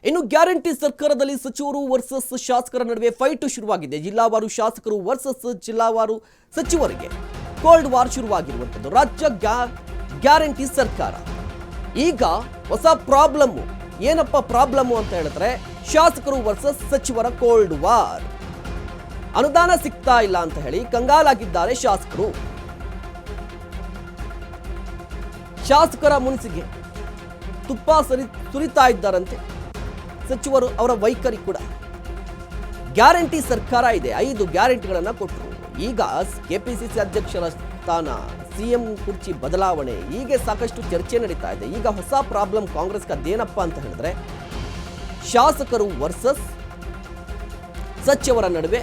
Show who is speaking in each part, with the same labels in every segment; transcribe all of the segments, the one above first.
Speaker 1: ಇನ್ನು ಗ್ಯಾರಂಟಿ ಸರ್ಕಾರದಲ್ಲಿ ಸಚಿವರು ವರ್ಸಸ್ ಶಾಸಕರ ನಡುವೆ ಫೈಟ್ ಶುರುವಾಗಿದೆ. ಜಿಲ್ಲಾವಾರು ಶಾಸಕರು ವರ್ಸಸ್ ಜಿಲ್ಲಾವಾರು ಸಚಿವರಿಗೆ ಕೋಲ್ಡ್ ವಾರ್ ಶುರುವಾಗಿರುವಂಥದ್ದು. ರಾಜ್ಯ ಗ್ಯಾರಂಟಿ ಸರ್ಕಾರ ಈಗ ಹೊಸ ಪ್ರಾಬ್ಲಮ್. ಏನಪ್ಪ ಪ್ರಾಬ್ಲಮ್ ಅಂತ ಹೇಳಿದ್ರೆ ಶಾಸಕರು ವರ್ಸಸ್ ಸಚಿವರ ಕೋಲ್ಡ್ ವಾರ್. ಅನುದಾನ ಸಿಗ್ತಾ ಇಲ್ಲ ಅಂತ ಹೇಳಿ ಕಂಗಾಲಾಗಿದ್ದಾರೆ ಶಾಸಕರು. ಶಾಸಕರ ಮುನಿಸಿಗೆ ತುಪ್ಪ ಸುರಿತಾ ಇದ್ದಾರಂತೆ ಸಚಿವರು. ಅವರ ವೈಖರಿ ಕೂಡ ಗ್ಯಾರಂಟಿ ಸರ್ಕಾರ ಇದೆ, 5 ಗ್ಯಾರಂಟಿಗಳನ್ನು ಕೊಟ್ಟರು. ಈಗ ಕೆಪಿಸಿಸಿ ಅಧ್ಯಕ್ಷರ ಸ್ಥಾನ, ಸಿಎಂ ಕುರ್ಚಿ ಬದಲಾವಣೆ, ಹೀಗೆ ಸಾಕಷ್ಟು ಚರ್ಚೆ ನಡೀತಾ ಇದೆ. ಈಗ ಹೊಸ ಪ್ರಾಬ್ಲಮ್ ಕಾಂಗ್ರೆಸ್ಗೆ ಅದೇನಪ್ಪ ಅಂತ ಹೇಳಿದ್ರೆ ಶಾಸಕರು ವರ್ಸಸ್ ಸಚಿವರ ನಡುವೆ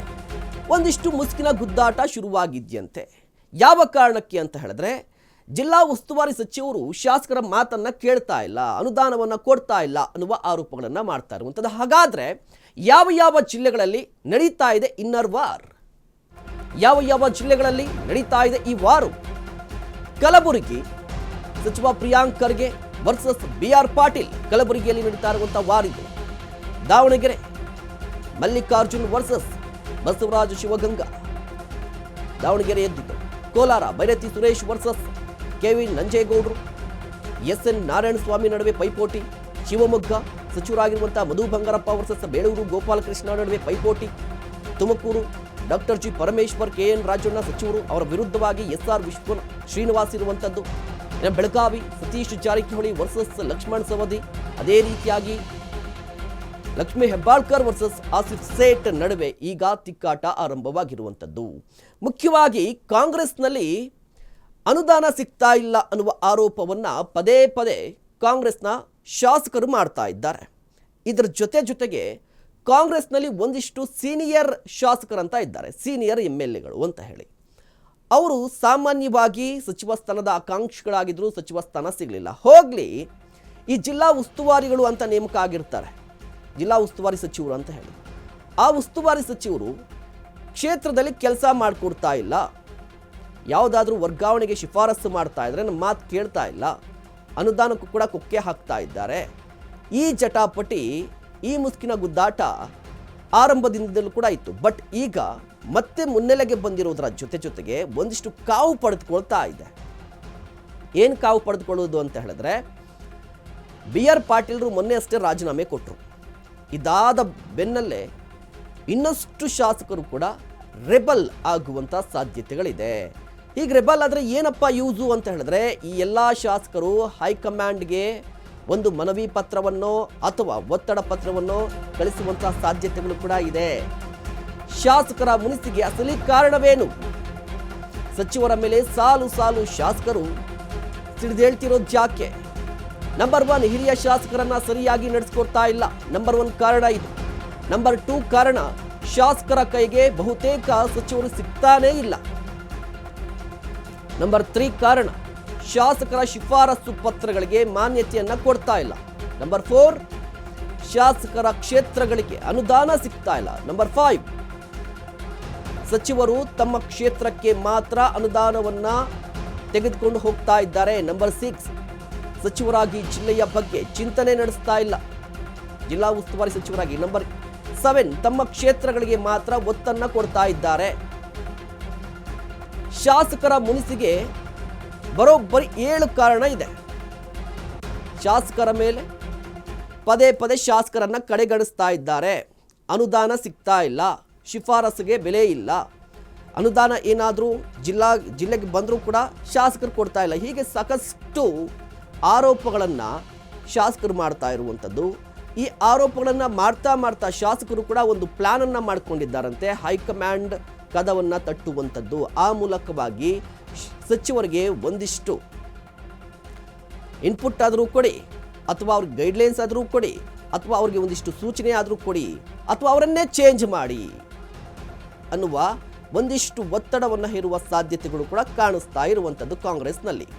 Speaker 1: ಒಂದಿಷ್ಟು ಮುಸುಕಿನ ಗುದ್ದಾಟ ಶುರುವಾಗಿದೆಯಂತೆ. ಯಾವ ಕಾರಣಕ್ಕೆ ಅಂತ ಹೇಳಿದ್ರೆ ಜಿಲ್ಲಾ ಉಸ್ತುವಾರಿ ಸಚಿವರು ಶಾಸಕರ ಮಾತನ್ನ ಕೇಳ್ತಾ ಇಲ್ಲ, ಅನುದಾನವನ್ನು ಕೊಡ್ತಾ ಇಲ್ಲ ಅನ್ನುವ ಆರೋಪಗಳನ್ನು ಮಾಡ್ತಾ ಇರುವಂಥದ್ದು. ಹಾಗಾದ್ರೆ ಯಾವ ಯಾವ ಜಿಲ್ಲೆಗಳಲ್ಲಿ ನಡೀತಾ ಇದೆ ಇನ್ನರ್ ವಾರ್? ಯಾವ ಯಾವ ಜಿಲ್ಲೆಗಳಲ್ಲಿ ನಡೀತಾ ಇದೆ ಈ ವಾರು? ಕಲಬುರಗಿ ಸಚಿವ ಪ್ರಿಯಾಂಕ್ ಖರ್ಗೆ ವರ್ಸಸ್ BR ಪಾಟೀಲ್, ಕಲಬುರಗಿಯಲ್ಲಿ ನಡೀತಾ ಇರುವಂತಹ ವಾರ್ ಇದು. ದಾವಣಗೆರೆ ಮಲ್ಲಿಕಾರ್ಜುನ್ ವರ್ಸಸ್ ಬಸವರಾಜ ಶಿವಗಂಗಾ, ದಾವಣಗೆರೆ ಎದ್ದಿತು. ಕೋಲಾರ ಬೈರತಿ ಸುರೇಶ್ ವರ್ಸಸ್ KV ನಂಜೇಗೌಡರು, SN ನಾರಾಯಣಸ್ವಾಮಿ ನಡುವೆ ಪೈಪೋಟಿ. ಶಿವಮೊಗ್ಗ ಸಚಿವರಾಗಿರುವಂತಹ ಮಧು ಬಂಗಾರಪ್ಪ ವರ್ಸಸ್ ಬೇಳೂರು ಗೋಪಾಲಕೃಷ್ಣ ನಡುವೆ ಪೈಪೋಟಿ. Tumakuru doctor G Parameshwar, KN Rajanna ಸಚಿವರು, ಅವರ ವಿರುದ್ಧವಾಗಿ SR ಶ್ರೀನಿವಾಸ್ ಇರುವಂಥದ್ದು. ಬೆಳಗಾವಿ ಸತೀಶ್ ಜಾರಕಿಹೊಳಿ ವರ್ಸಸ್ ಲಕ್ಷ್ಮಣ್ ಸವದಿ, ಅದೇ ರೀತಿಯಾಗಿ ಲಕ್ಷ್ಮೀ ಹೆಬ್ಬಾಳ್ಕರ್ ವರ್ಸಸ್ ಆಸಿಫ್ ಸೇಠ್ ನಡುವೆ ಈಗ ತಿಕ್ಕಾಟ ಆರಂಭವಾಗಿರುವಂಥದ್ದು. ಮುಖ್ಯವಾಗಿ ಕಾಂಗ್ರೆಸ್ನಲ್ಲಿ ಅನುದಾನ ಸಿಗ್ತಾ ಇಲ್ಲ ಅನ್ನುವ ಆರೋಪವನ್ನು ಪದೇ ಪದೇ ಕಾಂಗ್ರೆಸ್ನ ಶಾಸಕರು ಮಾಡ್ತಾ ಇದ್ದಾರೆ. ಇದರ ಜೊತೆಗೆ ಕಾಂಗ್ರೆಸ್ನಲ್ಲಿ ಒಂದಿಷ್ಟು ಸೀನಿಯರ್ ಶಾಸಕರಂತ ಇದ್ದಾರೆ, ಸೀನಿಯರ್ MLAಗಳು ಅಂತ ಹೇಳಿ. ಅವರು ಸಾಮಾನ್ಯವಾಗಿ ಸಚಿವ ಸ್ಥಾನದ ಆಕಾಂಕ್ಷಿಗಳಾಗಿದ್ದರು, ಸಚಿವ ಸ್ಥಾನ ಸಿಗಲಿಲ್ಲ. ಹೋಗಲಿ, ಈ ಜಿಲ್ಲಾ ಉಸ್ತುವಾರಿಗಳು ಅಂತ ನೇಮಕ ಆಗಿರ್ತಾರೆ, ಜಿಲ್ಲಾ ಉಸ್ತುವಾರಿ ಸಚಿವರು ಅಂತ ಹೇಳಿ. ಆ ಉಸ್ತುವಾರಿ ಸಚಿವರು ಕ್ಷೇತ್ರದಲ್ಲಿ ಕೆಲಸ ಮಾಡಿಕೊಡ್ತಾ ಇಲ್ಲ, ಯಾವುದಾದ್ರೂ ವರ್ಗಾವಣೆಗೆ ಶಿಫಾರಸು ಮಾಡ್ತಾ ಇದ್ರೆ ನಮ್ಮ ಮಾತು ಕೇಳ್ತಾ ಇಲ್ಲ, ಅನುದಾನಕ್ಕೂ ಕೂಡ ಕೊಕ್ಕೆ ಹಾಕ್ತಾ ಇದ್ದಾರೆ. ಈ ಜಟಾಪಟಿ, ಈ ಮುಸ್ಕಿನ ಗುದ್ದಾಟ ಆರಂಭದಿಂದಲೂ ಕೂಡ ಇತ್ತು. ಬಟ್ ಈಗ ಮತ್ತೆ ಮುನ್ನೆಲೆಗೆ ಬಂದಿರೋದರ ಜೊತೆಗೆ ಒಂದಿಷ್ಟು ಕಾವು ಪಡೆದುಕೊಳ್ತಾ ಇದೆ. ಏನು ಕಾವು ಪಡೆದುಕೊಳ್ಳೋದು ಅಂತ ಹೇಳಿದ್ರೆ BR ಪಾಟೀಲ್ರು ಮೊನ್ನೆ ಅಷ್ಟೇ ರಾಜೀನಾಮೆ ಕೊಟ್ಟರು. ಇದಾದ ಬೆನ್ನಲ್ಲೇ ಇನ್ನಷ್ಟು ಶಾಸಕರು ಕೂಡ ರೆಬಲ್ ಆಗುವಂಥ ಸಾಧ್ಯತೆಗಳಿದೆ. ಈಗ ರೆಬಲ್ ಆದರೆ ಏನಪ್ಪ ಯೂಸು ಅಂತ ಹೇಳಿದ್ರೆ ಈ ಎಲ್ಲ ಶಾಸಕರು ಹೈಕಮಾಂಡ್ಗೆ ಒಂದು ಮನವಿ ಪತ್ರವನ್ನೋ ಅಥವಾ ಒತ್ತಡ ಪತ್ರವನ್ನೋ ಕಳಿಸುವಂತಹ ಸಾಧ್ಯತೆಗಳು ಕೂಡ ಇದೆ. ಶಾಸಕರ ಮುನಿಸಿಗೆ ಅಸಲಿ ಕಾರಣವೇನು? ಸಚಿವರ ಮೇಲೆ ಸಾಲು ಸಾಲು ಶಾಸಕರು ಸಿಡಿದೇಳ್ತಿರೋದು ಯಾಕೆ? ನಂಬರ್ 1, ಹಿರಿಯ ಶಾಸಕರನ್ನ ಸರಿಯಾಗಿ ನಡೆಸ್ಕೊಡ್ತಾ ಇಲ್ಲ. ನಂಬರ್ 1 ಕಾರಣ ಇದು. ನಂಬರ್ 2 ಕಾರಣ, ಶಾಸಕರ ಕೈಗೆ ಬಹುತೇಕ ಸಚಿವರು ಸಿಗ್ತಾನೇ ಇಲ್ಲ. ನಂಬರ್ 3 ಕಾರಣ, ಶಾಸಕರ ಶಿಫಾರಸು ಪತ್ರಗಳಿಗೆ ಮಾನ್ಯತೆಯನ್ನ ಕೊಡ್ತಾ ಇಲ್ಲ. ನಂಬರ್ 4, ಶಾಸಕರ ಕ್ಷೇತ್ರಗಳಿಗೆ ಅನುದಾನ ಸಿಗ್ತಾ ಇಲ್ಲ. ನಂಬರ್ 5, ಸಚಿವರು ತಮ್ಮ ಕ್ಷೇತ್ರಕ್ಕೆ ಮಾತ್ರ ಅನುದಾನವನ್ನ ತೆಗೆದುಕೊಂಡು ಹೋಗ್ತಾ ಇದ್ದಾರೆ. ನಂಬರ್ 6, ಸಚಿವರಾಗಿ ಜಿಲ್ಲೆಯ ಬಗ್ಗೆ ಚಿಂತನೆ ನಡೆಸ್ತಾ ಇಲ್ಲ, ಜಿಲ್ಲಾ ಉಸ್ತುವಾರಿ ಸಚಿವರಾಗಿ. ನಂಬರ್ 7, ತಮ್ಮ ಕ್ಷೇತ್ರಗಳಿಗೆ ಮಾತ್ರ ಒತ್ತನ್ನ ಕೊಡ್ತಾ ಇದ್ದಾರೆ. ಶಾಸಕರ ಮುನಿಸಿಗೆ ಬರೋಬ್ಬರಿ 7 ಕಾರಣ ಇದೆ. ಶಾಸಕರ ಮೇಲೆ ಪದೇ ಪದೇ ಶಾಸಕರನ್ನ ಕಡೆಗಣಿಸ್ತಾ ಇದ್ದಾರೆ. ಅನುದಾನ ಸಿಗ್ತಾ ಇಲ್ಲ, ಶಿಫಾರಸುಗೆ ಬೆಲೆ ಇಲ್ಲ, ಅನುದಾನ ಏನಾದರೂ ಜಿಲ್ಲೆಗೆ ಬಂದರೂ ಕೂಡ ಶಾಸಕರು ಕೊಡ್ತಾ ಇಲ್ಲ. ಹೀಗೆ ಸಾಕಷ್ಟು ಆರೋಪಗಳನ್ನು ಶಾಸಕರು ಮಾಡ್ತಾ ಇರುವಂಥದ್ದು. ಈ ಆರೋಪಗಳನ್ನು ಮಾಡ್ತಾ ಶಾಸಕರು ಕೂಡ ಒಂದು ಪ್ಲಾನನ್ನು ಮಾಡಿಕೊಂಡಿದ್ದಾರಂತೆ, ಹೈಕಮಾಂಡ್ ಕದವನ್ನು ತಟ್ಟುವಂಥದ್ದು. ಆ ಮೂಲಕವಾಗಿ ಸಚಿವರಿಗೆ ಒಂದಿಷ್ಟು ಇನ್ಪುಟ್ ಆದರೂ ಕೊಡಿ, ಅಥವಾ ಅವ್ರಿಗೆ ಗೈಡ್ಲೈನ್ಸ್ ಆದರೂ ಕೊಡಿ, ಅಥವಾ ಅವ್ರಿಗೆ ಒಂದಿಷ್ಟು ಸೂಚನೆ ಆದರೂ ಕೊಡಿ, ಅಥವಾ ಅವರನ್ನೇ ಚೇಂಜ್ ಮಾಡಿ ಅನ್ನುವ ಒಂದಿಷ್ಟು ಒತ್ತಡವನ್ನು ಹೇರುವ ಸಾಧ್ಯತೆಗಳು ಕೂಡ ಕಾಣಿಸ್ತಾ ಇರುವಂಥದ್ದು ಕಾಂಗ್ರೆಸ್ನಲ್ಲಿ.